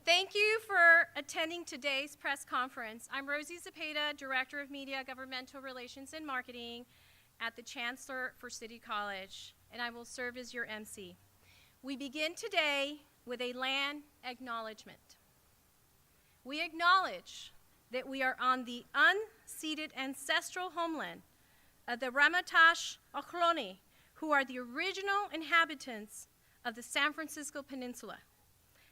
Thank you for attending today's press conference. I'm Rosie Zepeda, Director of Media, Governmental Relations, and Marketing at the Chancellor for City College, and I will serve as your MC. We begin today with a land acknowledgement. We acknowledge that we are on the unceded ancestral homeland of the Ramatash Ohlone, who are the original inhabitants of the San Francisco Peninsula.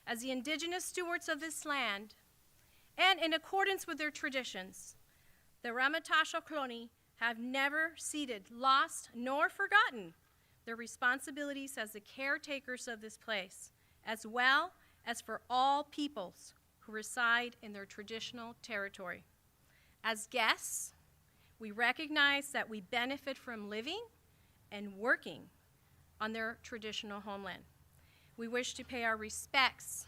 As the indigenous stewards of this land, and in accordance with their traditions, the Ramatash Ohlone have never ceded, lost, nor forgotten their responsibilities as the caretakers of this place, as well as for all peoples who reside in their traditional territory. As guests, we recognize that we benefit from living and working on their traditional homeland. We wish to pay our respects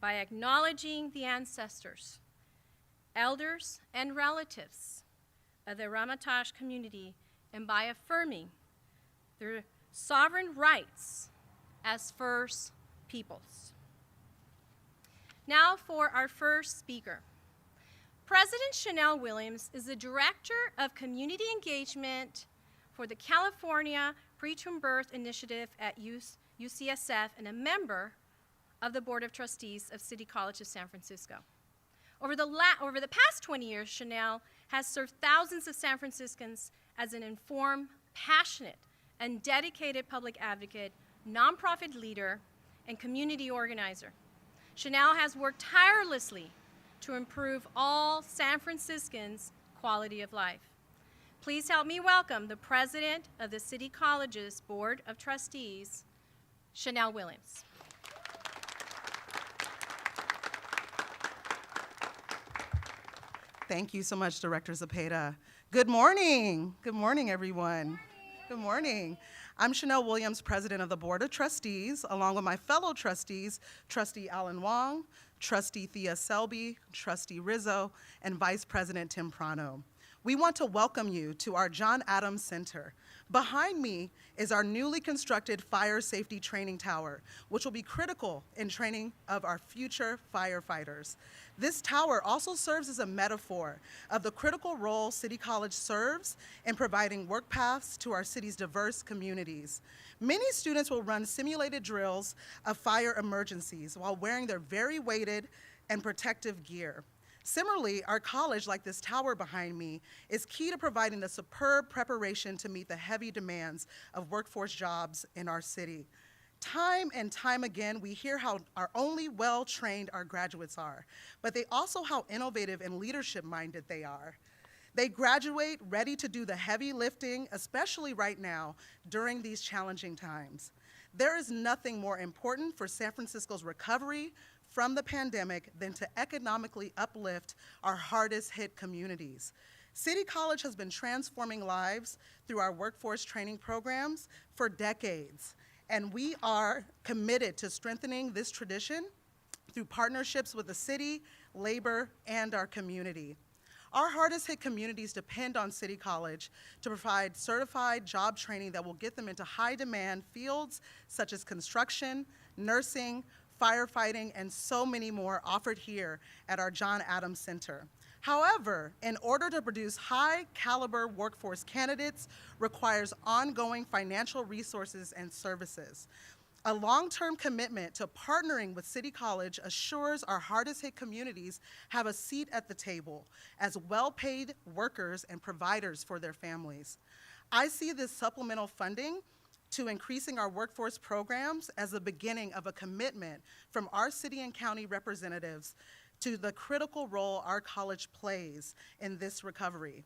by acknowledging the ancestors, elders, and relatives of the Ramatash community, and by affirming their sovereign rights as First Peoples. Now for our first speaker. President Chanel Williams is the Director of Community Engagement for the California Preterm Birth Initiative at UCSF and a member of the Board of Trustees of City College of San Francisco. Over the past 20 years, Chanel has served thousands of San Franciscans as an informed, passionate, and dedicated public advocate, nonprofit leader, and community organizer. Chanel has worked tirelessly to improve all San Franciscans' quality of life. Please help me welcome the President of the City College's Board of Trustees, Chanel Williams. Thank you so much, Director Zepeda. Good morning. Good morning, everyone. Good morning. I'm Chanel Williams, President of the Board of Trustees, along with my fellow trustees, Trustee Alan Wong, Trustee Thea Selby, Trustee Rizzo, and Vice President Tim Prano. We want to welcome you to our John Adams Center. Behind me is our newly constructed fire safety training tower, which will be critical in training of our future firefighters. This tower also serves as a metaphor of the critical role City College serves in providing work paths to our city's diverse communities. Many students will run simulated drills of fire emergencies while wearing their very weighted and protective gear. Similarly, our college, like this tower behind me, is key to providing the superb preparation to meet the heavy demands of workforce jobs in our city. Time and time again, we hear how only well-trained our graduates are, but they also how innovative and leadership-minded they are. They graduate ready to do the heavy lifting, especially right now, during these challenging times. There is nothing more important for San Francisco's recovery from the pandemic than to economically uplift our hardest hit communities. City College has been transforming lives through our workforce training programs for decades, and we are committed to strengthening this tradition through partnerships with the city, labor, and our community. Our hardest hit communities depend on City College to provide certified job training that will get them into high demand fields such as construction, nursing, firefighting, and so many more offered here at our John Adams Center. However, in order to produce high caliber workforce candidates requires ongoing financial resources and services. A long-term commitment to partnering with City College assures our hardest hit communities have a seat at the table as well-paid workers and providers for their families. I see this supplemental funding to increasing our workforce programs as the beginning of a commitment from our city and county representatives to the critical role our college plays in this recovery.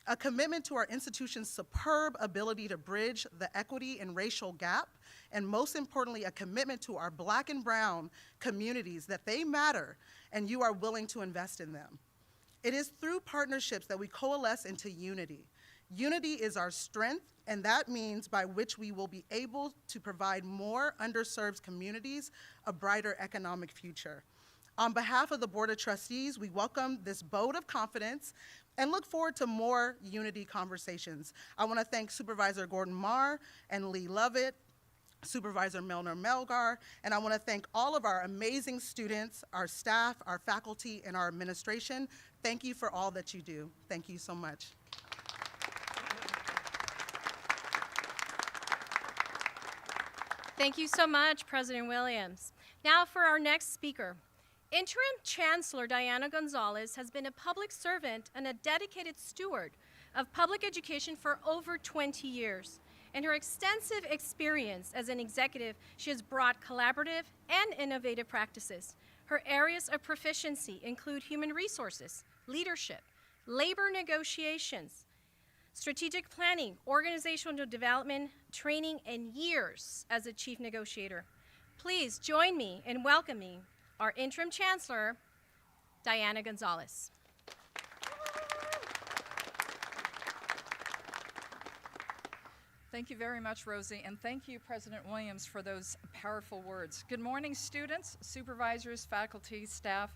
A commitment to our institution's superb ability to bridge the equity and racial gap, and most importantly, a commitment to our Black and brown communities that they matter and you are willing to invest in them. It is through partnerships that we coalesce into unity. Unity is our strength, and that means by which we will be able to provide more underserved communities a brighter economic future. On behalf of the Board of Trustees, we welcome this vote of confidence and look forward to more unity conversations. I want to thank Supervisor Gordon Marr and Lee Lovett, Supervisor Milner Melgar, and I want to thank all of our amazing students, our staff, our faculty, and our administration. Thank you for all that you do. Thank you so much. Thank you so much, President Williams. Now for our next speaker. Interim Chancellor Diana Gonzalez has been a public servant and a dedicated steward of public education for over 20 years. In her extensive experience as an executive, she has brought collaborative and innovative practices. Her areas of proficiency include human resources, leadership, labor negotiations, strategic planning, organizational development, training, and years as a chief negotiator. Please join me in welcoming our Interim Chancellor, Diana Gonzalez. Thank you very much, Rosie, and thank you, President Williams, for those powerful words. Good morning, students, supervisors, faculty, staff,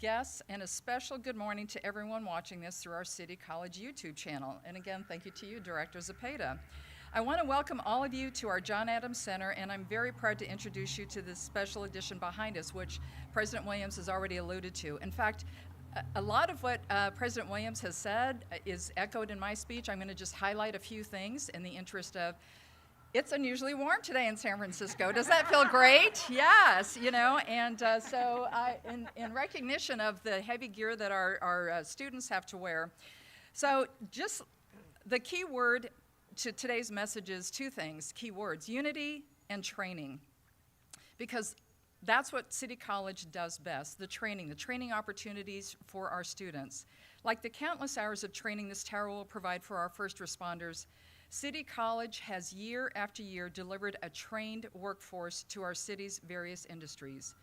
guests, and a special good morning to everyone watching this through our City College YouTube channel. And again, thank you to you, Director Zepeda. I want to welcome all of you to our John Adams Center, and I'm very proud to introduce you to this special edition behind us, which President Williams has already alluded to. In fact, a lot of what President Williams has said is echoed in my speech. I'm going to just highlight a few things in the interest of, it's unusually warm today in San Francisco. Does that feel great? Yes, you know, and so in recognition of the heavy gear that our students have to wear. So just the key word to today's message is two things, key words, unity and training. Because that's what City College does best, the training opportunities for our students. Like the countless hours of training this tower will provide for our first responders, City College has year after year delivered a trained workforce to our city's various industries.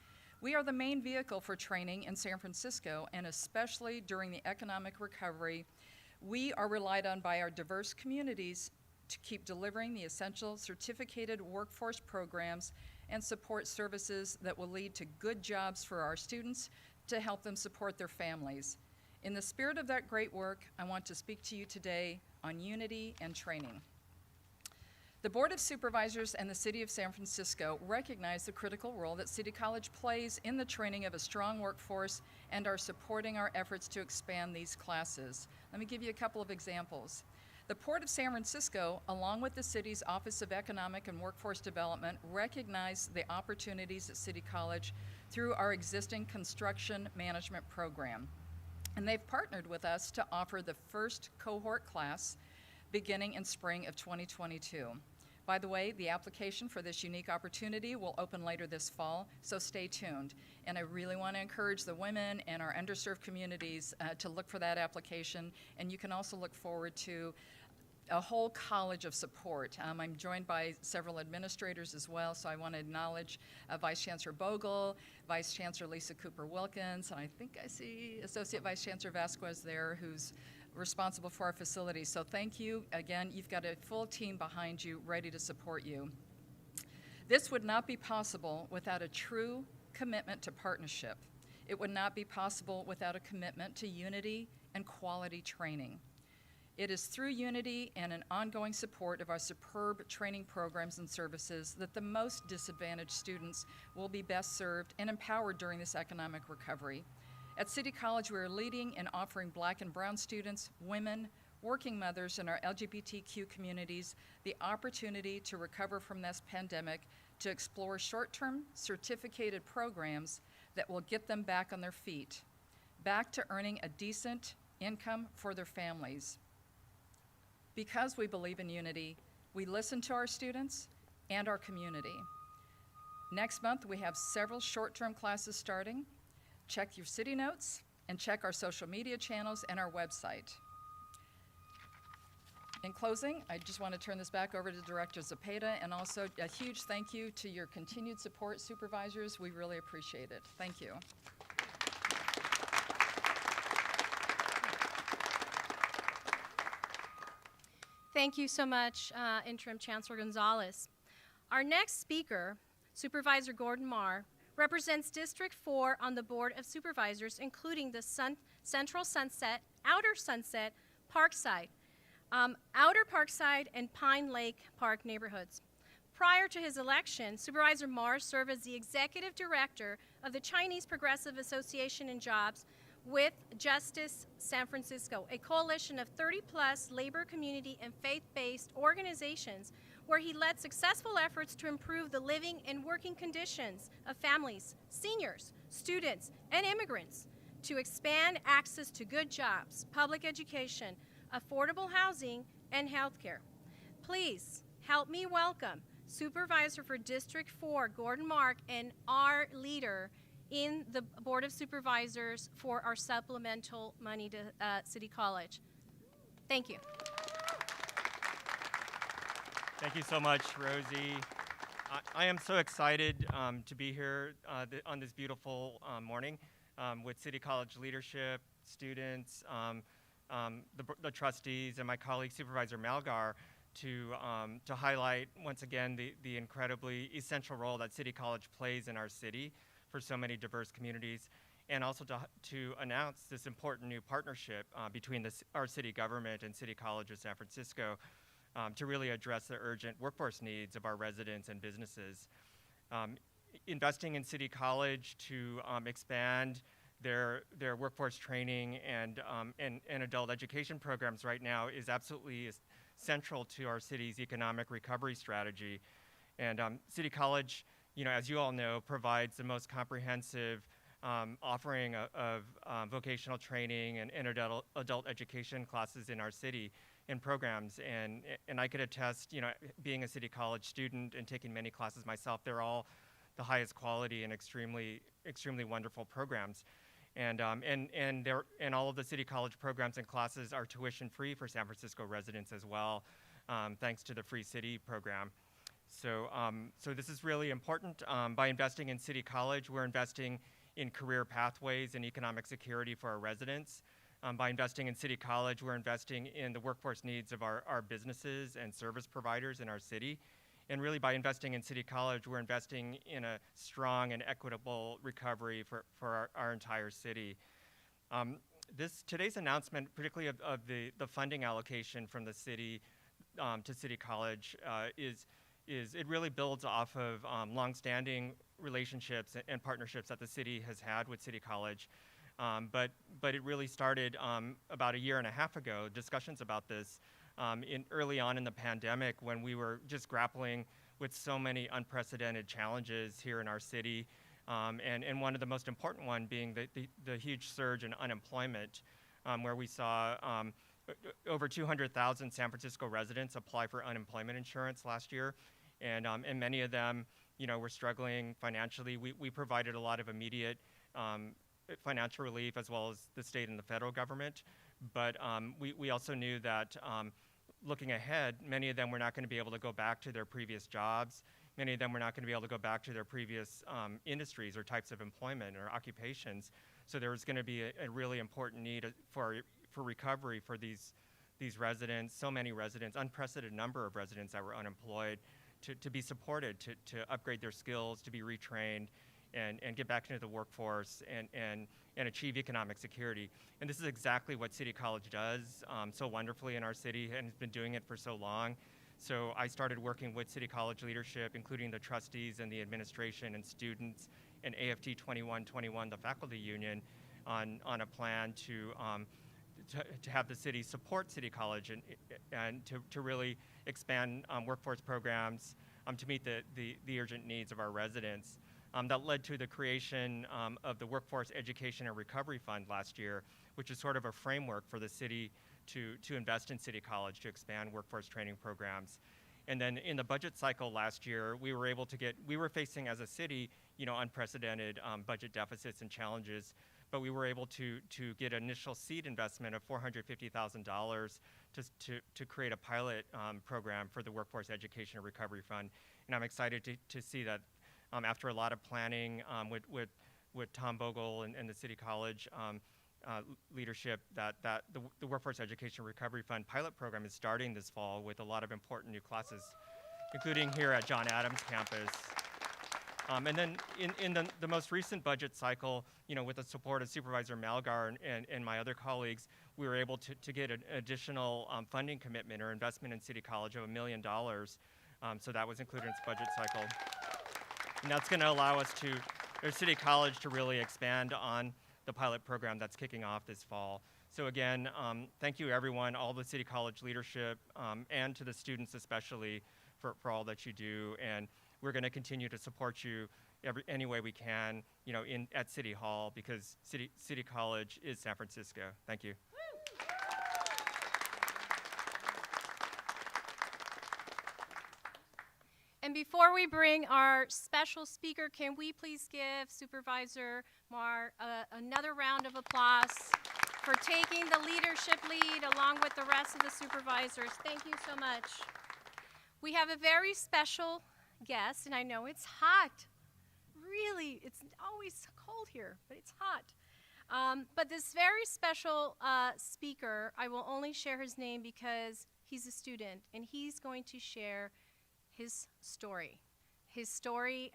We are the main vehicle for training in San Francisco, and especially during the economic recovery, we are relied on by our diverse communities to keep delivering the essential certificated workforce programs and support services that will lead to good jobs for our students to help them support their families. In the spirit of that great work, I want to speak to you today on unity and training. The Board of Supervisors and the City of San Francisco recognize the critical role that City College plays in the training of a strong workforce and are supporting our efforts to expand these classes. Let me give you a couple of examples. The Port of San Francisco, along with the city's Office of Economic and Workforce Development, recognize the opportunities at City College through our existing construction management program. And they've partnered with us to offer the first cohort class beginning in spring of 2022. By the way, the application for this unique opportunity will open later this fall, so stay tuned. And I really want to encourage the women and our underserved communities to look for that application, and you can also look forward to a whole college of support. I'm joined by several administrators as well, so I want to acknowledge Vice Chancellor Bogle, Vice Chancellor Lisa Cooper-Wilkins, and I think I see Associate Vice Chancellor Vasquez there, who's responsible for our facilities. So thank you. Again, you've got a full team behind you ready to support you. This would not be possible without a true commitment to partnership. It would not be possible without a commitment to unity and quality training. It is through unity and an ongoing support of our superb training programs and services that the most disadvantaged students will be best served and empowered during this economic recovery. At City College, we are leading in offering Black and brown students, women, working mothers, and our LGBTQ communities the opportunity to recover from this pandemic, to explore short-term certificated programs that will get them back on their feet, back to earning a decent income for their families. Because we believe in unity, we listen to our students and our community. Next month, we have several short-term classes starting. Check your city notes and check our social media channels and our website. In closing, I just want to turn this back over to Director Zepeda, and also a huge thank you to your continued support, supervisors. We really appreciate it. Thank you. Thank you so much, Interim Chancellor Gonzalez. Our next speaker, Supervisor Gordon Marr, represents District 4 on the Board of Supervisors, including the Central Sunset, Outer Sunset, Parkside, Outer Parkside, and Pine Lake Park neighborhoods. Prior to his election, Supervisor Mars served as the executive director of the Chinese Progressive Association in Jobs with Justice San Francisco, a coalition of 30-plus labor, community, and faith-based organizations where he led successful efforts to improve the living and working conditions of families, seniors, students, and immigrants, to expand access to good jobs, public education, affordable housing, and health care. Please help me welcome Supervisor for District 4, Gordon Mark, and our leader in the Board of Supervisors for our supplemental money to City College. Thank you. Thank you so much, Rosie. I am so excited to be here on this beautiful morning with City College leadership, students, the trustees, and my colleague Supervisor Malgar to highlight once again the incredibly essential role that City College plays in our city for so many diverse communities, and also to announce this important new partnership between our city government and City College of San Francisco to really address the urgent workforce needs of our residents and businesses. Investing in City College to expand their workforce training and adult education programs right now is absolutely central to our city's economic recovery strategy. And City College, as you all know, provides the most comprehensive offering of vocational training and adult education classes in our city and programs. And I could attest, being a City College student and taking many classes myself, they're all the highest quality and extremely wonderful programs. And all of the City College programs and classes are tuition free for San Francisco residents as well, thanks to the Free City program. So this is really important. By investing in City College, we're investing in career pathways and economic security for our residents. By investing in City College, we're investing in the workforce needs of our businesses and service providers in our city. And really, by investing in City College, we're investing in a strong and equitable recovery for our entire city. Today's announcement, particularly of the funding allocation from the city to City College, it really builds off of longstanding relationships and partnerships that the city has had with City College. But it really started about a year and a half ago, discussions about this early on in the pandemic, when we were just grappling with so many unprecedented challenges here in our city, and one of the most important one being the huge surge in unemployment, where we saw over 200,000 San Francisco residents apply for unemployment insurance last year, and many of them, were struggling financially. We provided a lot of immediate financial relief, as well as the state and the federal government, but we also knew that looking ahead, many of them were not going to be able to go back to their previous jobs. Many of them were not going to be able to go back to their previous industries or types of employment or occupations. So there was going to be a really important need for recovery for these residents, so many residents, unprecedented number of residents that were unemployed, to be supported, to upgrade their skills, to be retrained, and get back into the workforce and achieve economic security. And this is exactly what City College does so wonderfully in our city, and has been doing it for so long. So I started working with City College leadership, including the trustees and the administration and students, and AFT 2121, the faculty union, on a plan to have the city support City College and to really expand workforce programs to meet the urgent needs of our residents. That led to the creation of the Workforce Education and Recovery Fund last year, which is sort of a framework for the city to invest in City College to expand workforce training programs. And then in the budget cycle last year, we were facing as a city, unprecedented budget deficits and challenges, but we were able to get initial seed investment of $450,000 to create a pilot program for the Workforce Education and Recovery Fund. And I'm excited to see that after a lot of planning with Tom Bogle and the City College leadership, that the Workforce Education Recovery Fund pilot program is starting this fall with a lot of important new classes, including here at John Adams campus. And then in the most recent budget cycle, with the support of Supervisor Malgar and my other colleagues, we were able to get an additional funding commitment or investment in City College of $1 million So that was included in its budget cycle. And that's going to allow us to, or City College, to really expand on the pilot program that's kicking off this fall. So again, thank you everyone, all the City College leadership, and to the students especially for all that you do. And we're going to continue to support you any way we can, at City Hall, because City College is San Francisco. Thank you. And before we bring our special speaker, can we please give Supervisor Mar another round of applause for taking the leadership lead along with the rest of the supervisors. Thank you so much. We have a very special guest, and I know it's hot. Really, it's always cold here, but it's hot. But this very special speaker, I will only share his name because he's a student, and he's going to share his story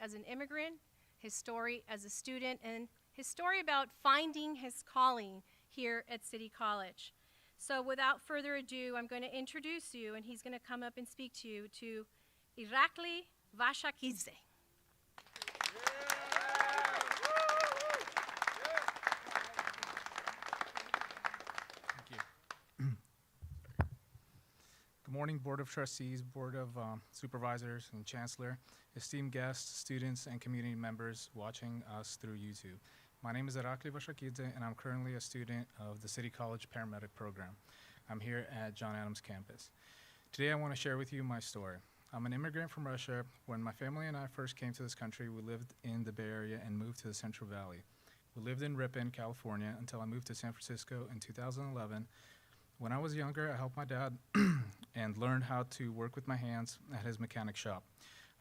as an immigrant, his story as a student, and his story about finding his calling here at City College. So without further ado, I'm going to introduce you, and he's going to come up and speak to you, to Irakli Vashakidze. Good morning, Board of Trustees, Board of Supervisors, and Chancellor, esteemed guests, students, and community members watching us through YouTube. My name is Irakli Vashakidze, and I'm currently a student of the City College Paramedic Program. I'm here at John Adams campus. Today, I want to share with you my story. I'm an immigrant from Russia. When my family and I first came to this country, we lived in the Bay Area and moved to the Central Valley. We lived in Ripon, California, until I moved to San Francisco in 2011. When I was younger, I helped my dad and learned how to work with my hands at his mechanic shop.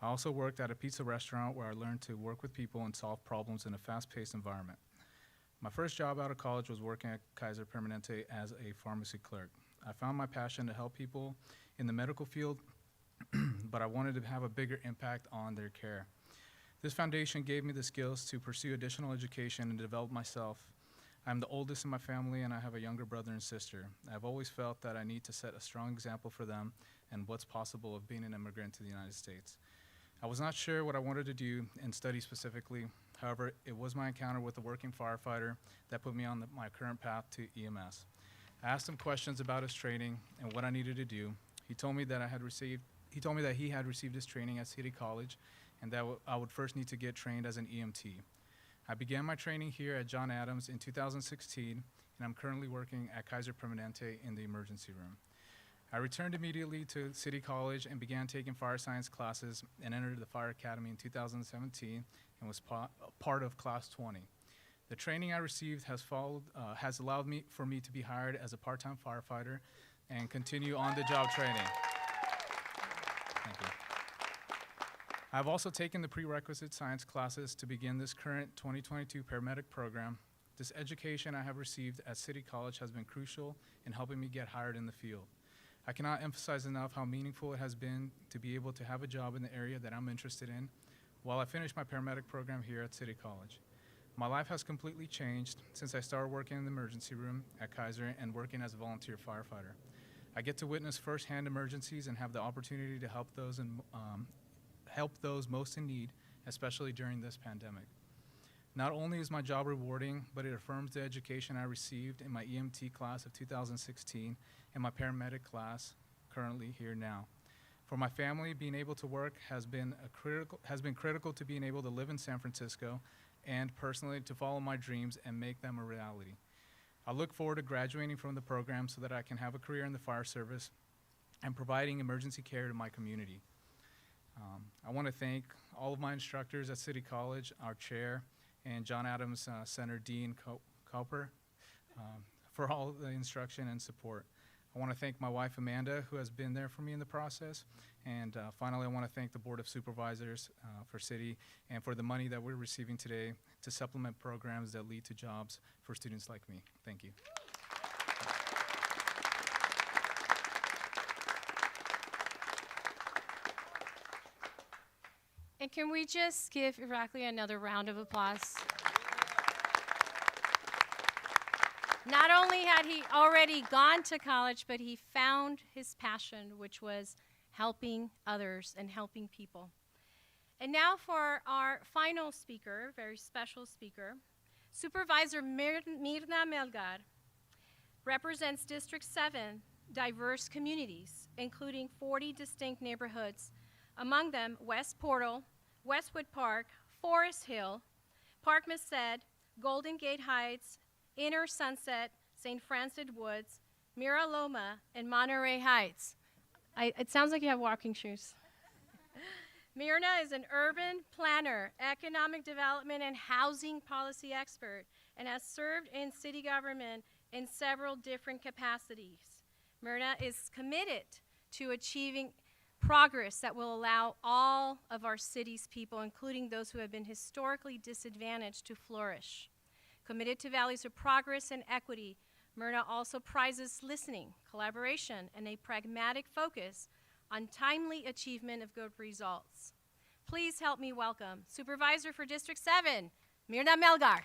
I also worked at a pizza restaurant where I learned to work with people and solve problems in a fast-paced environment. My first job out of college was working at Kaiser Permanente as a pharmacy clerk. I found my passion to help people in the medical field, but I wanted to have a bigger impact on their care. This foundation gave me the skills to pursue additional education and develop myself. I'm the oldest in my family, and I have a younger brother and sister. I've always felt that I need to set a strong example for them and what's possible of being an immigrant to the United States. I was not sure what I wanted to do and study specifically. However, it was my encounter with a working firefighter that put me on my current path to EMS. I asked him questions about his training and what I needed to do. He told me that he had received his training at City College and that I would first need to get trained as an EMT. I began my training here at John Adams in 2016, and I'm currently working at Kaiser Permanente in the emergency room. I returned immediately to City College and began taking fire science classes and entered the Fire Academy in 2017 and was part of Class 20. The training I received has allowed me to be hired as a part-time firefighter and continue on-the-job training. Thank you. I've also taken the prerequisite science classes to begin this current 2022 paramedic program. This education I have received at City College has been crucial in helping me get hired in the field. I cannot emphasize enough how meaningful it has been to be able to have a job in the area that I'm interested in while I finish my paramedic program here at City College. My life has completely changed since I started working in the emergency room at Kaiser and working as a volunteer firefighter. I get to witness firsthand emergencies and have the opportunity to help those most in need, especially during this pandemic. Not only is my job rewarding, but it affirms the education I received in my EMT class of 2016 and my paramedic class currently here now. For my family, being able to work has been critical to being able to live in San Francisco and personally to follow my dreams and make them a reality. I look forward to graduating from the program so that I can have a career in the fire service and providing emergency care to my community. I want to thank all of my instructors at City College, our chair, and John Adams Center Dean Cowper for all the instruction and support. I want to thank my wife Amanda, who has been there for me in the process. And finally, I want to thank the Board of Supervisors for City and for the money that we're receiving today to supplement programs that lead to jobs for students like me. Thank you. And can we just give Irakli another round of applause? Not only had he already gone to college, but he found his passion, which was helping others and helping people. And now for our final speaker, very special speaker, Supervisor Mirna Melgar represents District 7 diverse communities, including 40 distinct neighborhoods, among them West Portal, Westwood Park, Forest Hill, Park Merced, Golden Gate Heights, Inner Sunset, St. Francis Woods, Mira Loma, and Monterey Heights. It sounds like you have walking shoes. Mirna is an urban planner, economic development, and housing policy expert, and has served in city government in several different capacities. Mirna is committed to achieving progress that will allow all of our city's people, including those who have been historically disadvantaged, to flourish. Committed to values of progress and equity, Mirna also prizes listening, collaboration, and a pragmatic focus on timely achievement of good results. Please help me welcome Supervisor for District 7, Mirna Melgar.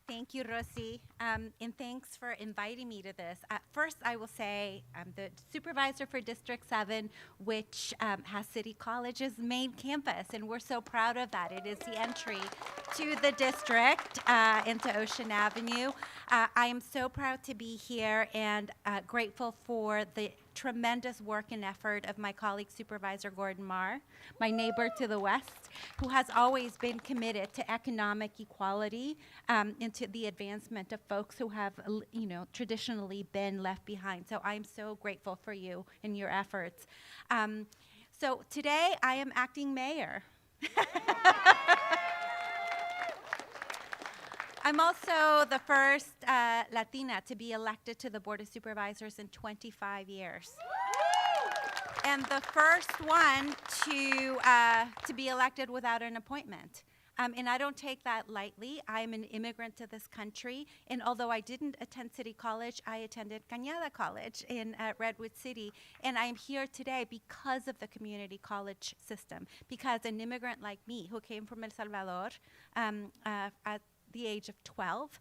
Thank you, Rosie, and thanks for inviting me to this. First, I will say I'm the supervisor for District 7, which has City College's main campus, and we're so proud of that. It is the entry to the district into Ocean Avenue. I am so proud to be here and grateful for the tremendous work and effort of my colleague Supervisor Gordon Marr, my neighbor to the west, who has always been committed to economic equality and to the advancement of folks who have, traditionally been left behind. So I'm so grateful for you and your efforts. So today I am acting mayor. I'm also the first Latina to be elected to the Board of Supervisors in 25 years. And the first one to be elected without an appointment. And I don't take that lightly. I'm an immigrant to this country, and although I didn't attend City College, I attended Cañada College in Redwood City, and I'm here today because of the community college system, because an immigrant like me who came from El Salvador at the age of 12,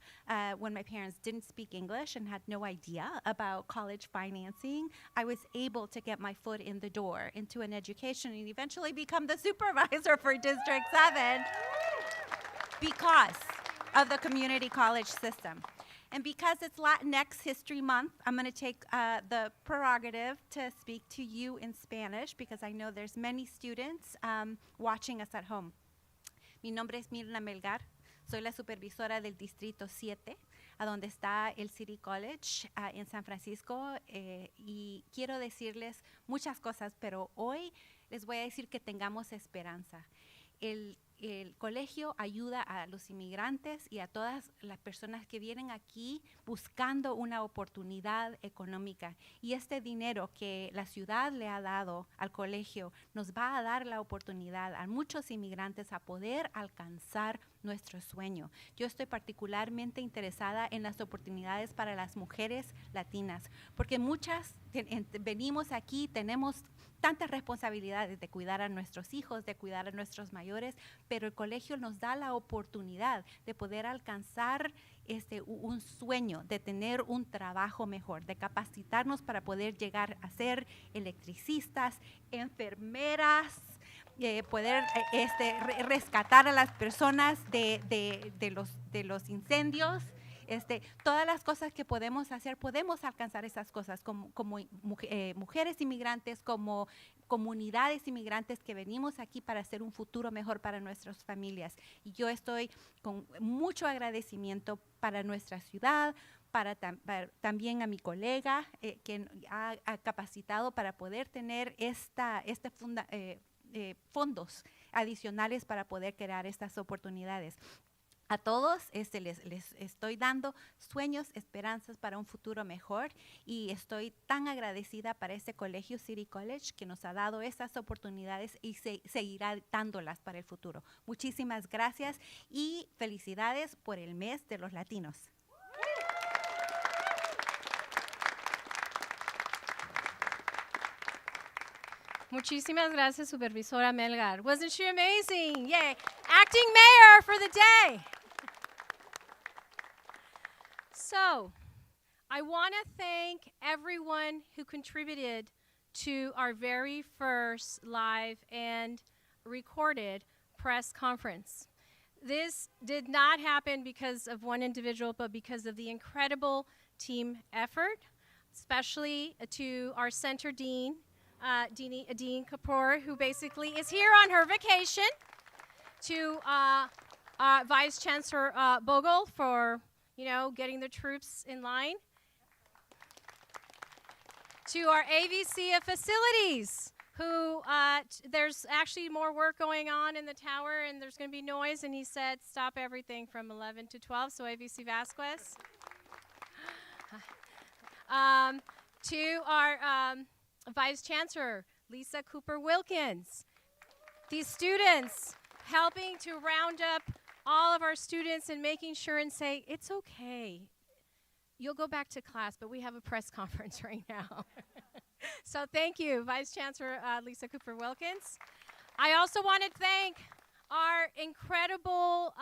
when my parents didn't speak English and had no idea about college financing, I was able to get my foot in the door into an education and eventually become the supervisor for District 7 because of the community college system. And because it's Latinx History Month, I'm going to take the prerogative to speak to you in Spanish because I know there's many students watching us at home. Mi nombre es Mirna Melgar. Soy la supervisora del Distrito 7, a donde está el City College en San Francisco, y quiero decirles muchas cosas, pero hoy les voy a decir que tengamos esperanza. El colegio ayuda a los inmigrantes y a todas las personas que vienen aquí buscando una oportunidad económica. Y este dinero que la ciudad le ha dado al colegio nos va a dar la oportunidad a muchos inmigrantes a poder alcanzar nuestro sueño. Yo estoy particularmente interesada en las oportunidades para las mujeres latinas, porque muchas venimos aquí, tenemos tantas responsabilidades de cuidar a nuestros hijos, de cuidar a nuestros mayores, pero el colegio nos da la oportunidad de poder alcanzar un sueño, de tener un trabajo mejor, de capacitarnos para poder llegar a ser electricistas, enfermeras, poder rescatar a las personas de los incendios. Todas las cosas que podemos hacer, podemos alcanzar esas cosas como mujeres inmigrantes, como comunidades inmigrantes que venimos aquí para hacer un futuro mejor para nuestras familias. Y yo estoy con mucho agradecimiento para nuestra ciudad, para también a mi colega que ha capacitado para poder tener fondos adicionales para poder crear estas oportunidades. A todos les estoy dando sueños, esperanzas para un futuro mejor y estoy tan agradecida para este colegio City College que nos ha dado estas oportunidades y seguirá dándolas para el futuro. Muchísimas gracias y felicidades por el mes de los latinos. Muchísimas gracias, Supervisora Melgar. Wasn't she amazing? Yay. Acting mayor for the day. So, I want to thank everyone who contributed to our very first live and recorded press conference. This did not happen because of one individual, but because of the incredible team effort, especially to our center dean, Dean Kapoor, who basically is here on her vacation, to Vice Chancellor Bogle for, getting the troops in line, to our AVC of Facilities, who there's actually more work going on in the tower and there's going to be noise, and he said stop everything from 11 to 12, so AVC Vasquez. To our Vice Chancellor, Lisa Cooper Wilkins. These students helping to round up all of our students and making sure and say, it's okay. You'll go back to class, but we have a press conference right now. So thank you, Vice Chancellor Lisa Cooper Wilkins. I also want to thank our incredible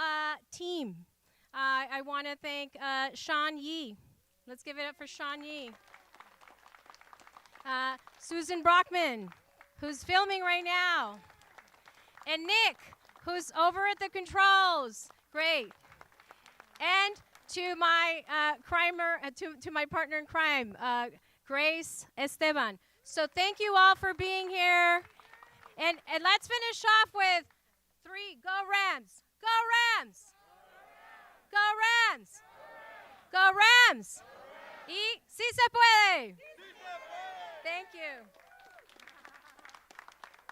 team. I want to thank Sean Yee. Let's give it up for Sean Yee. Susan Brockman, who's filming right now. And Nick, who's over at the controls. Great. And to my to my partner in crime, Grace Esteban. So thank you all for being here. And let's finish off with 3. Go Rams! Go Rams! Go Rams! Go Rams! Y si se puede! Thank you.